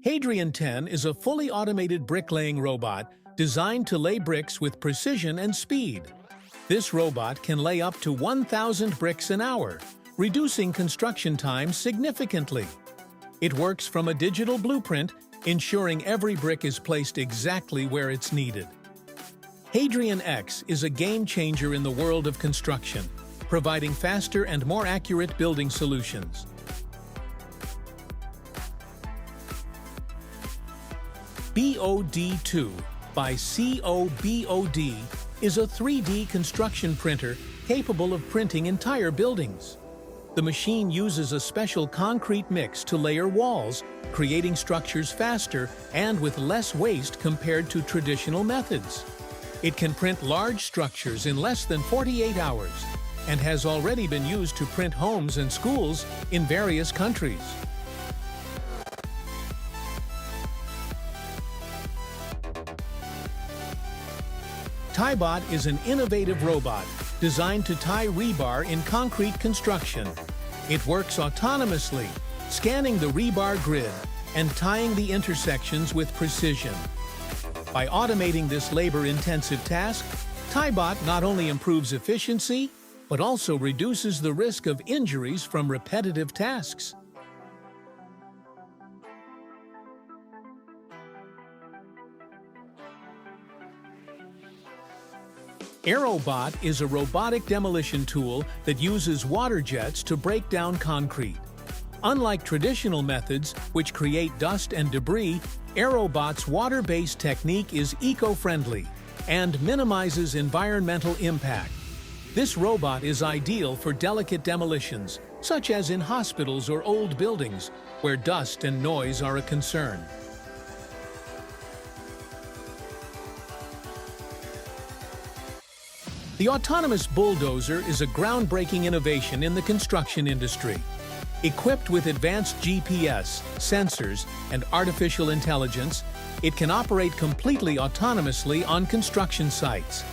Hadrian 10 is a fully automated bricklaying robot designed to lay bricks with precision and speed. This robot can lay up to 1,000 bricks an hour, reducing construction time significantly. It works from a digital blueprint, ensuring every brick is placed exactly where it's needed. Hadrian X is a game-changer in the world of construction, providing faster and more accurate building solutions. BOD2 by COBOD is a 3D construction printer capable of printing entire buildings. The machine uses a special concrete mix to layer walls, creating structures faster and with less waste compared to traditional methods. It can print large structures in less than 48 hours and has already been used to print homes and schools in various countries. TieBot is an innovative robot designed to tie rebar in concrete construction. It works autonomously, scanning the rebar grid and tying the intersections with precision. By automating this labor-intensive task, TieBot not only improves efficiency, but also reduces the risk of injuries from repetitive tasks. Aerobot is a robotic demolition tool that uses water jets to break down concrete. Unlike traditional methods, which create dust and debris, Aerobot's water-based technique is eco-friendly and minimizes environmental impact. This robot is ideal for delicate demolitions, such as in hospitals or old buildings, where dust and noise are a concern. The autonomous bulldozer is a groundbreaking innovation in the construction industry. Equipped with advanced GPS, sensors, and artificial intelligence, it can operate completely autonomously on construction sites.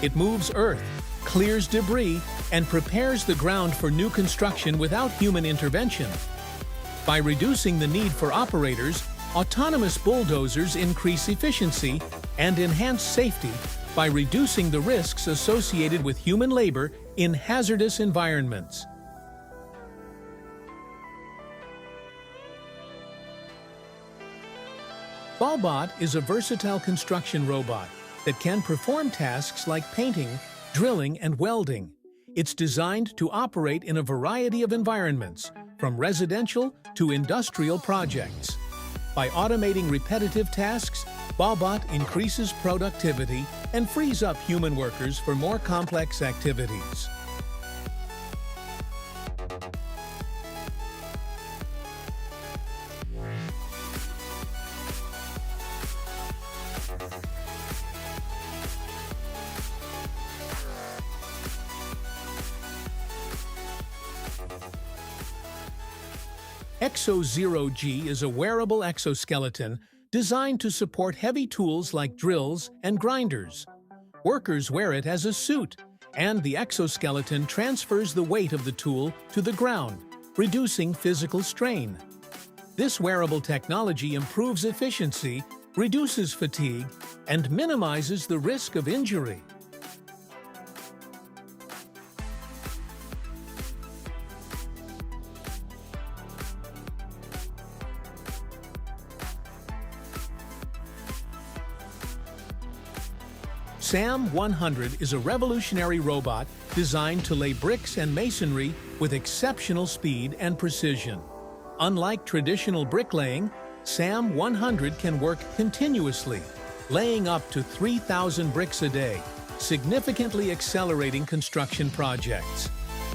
It moves earth, clears debris, and prepares the ground for new construction without human intervention. By reducing the need for operators, autonomous bulldozers increase efficiency and enhance safety by reducing the risks associated with human labor in hazardous environments. BOD is a versatile construction robot that can perform tasks like painting, drilling, and welding. It's designed to operate in a variety of environments, from residential to industrial projects. By automating repetitive tasks, BOD increases productivity and frees up human workers for more complex activities. Exo-0G is a wearable exoskeleton designed to support heavy tools like drills and grinders. Workers wear it as a suit, and the exoskeleton transfers the weight of the tool to the ground, reducing physical strain. This wearable technology improves efficiency, reduces fatigue, and minimizes the risk of injury. SAM 100 is a revolutionary robot designed to lay bricks and masonry with exceptional speed and precision. Unlike traditional bricklaying, SAM 100 can work continuously, laying up to 3,000 bricks a day, significantly accelerating construction projects.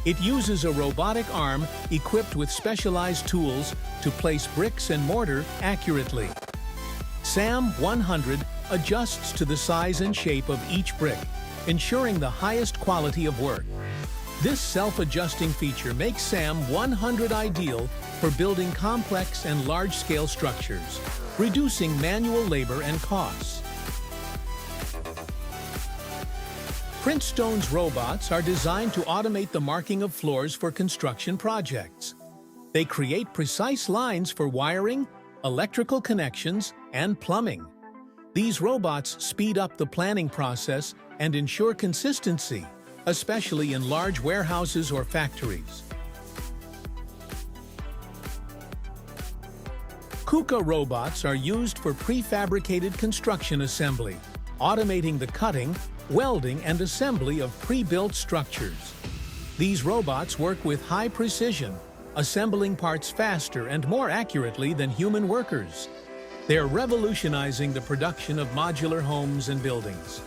It uses a robotic arm equipped with specialized tools to place bricks and mortar accurately. SAM 100 adjusts to the size and shape of each brick, ensuring the highest quality of work. This self-adjusting feature makes SAM 100 ideal for building complex and large-scale structures, reducing manual labor and costs. Printstone's robots are designed to automate the marking of floors for construction projects. They create precise lines for wiring, electrical connections, and plumbing. These robots speed up the planning process and ensure consistency, especially in large warehouses or factories. KUKA robots are used for prefabricated construction assembly, automating the cutting, welding, and assembly of pre-built structures. These robots work with high precision, assembling parts faster and more accurately than human workers. They're revolutionizing the production of modular homes and buildings.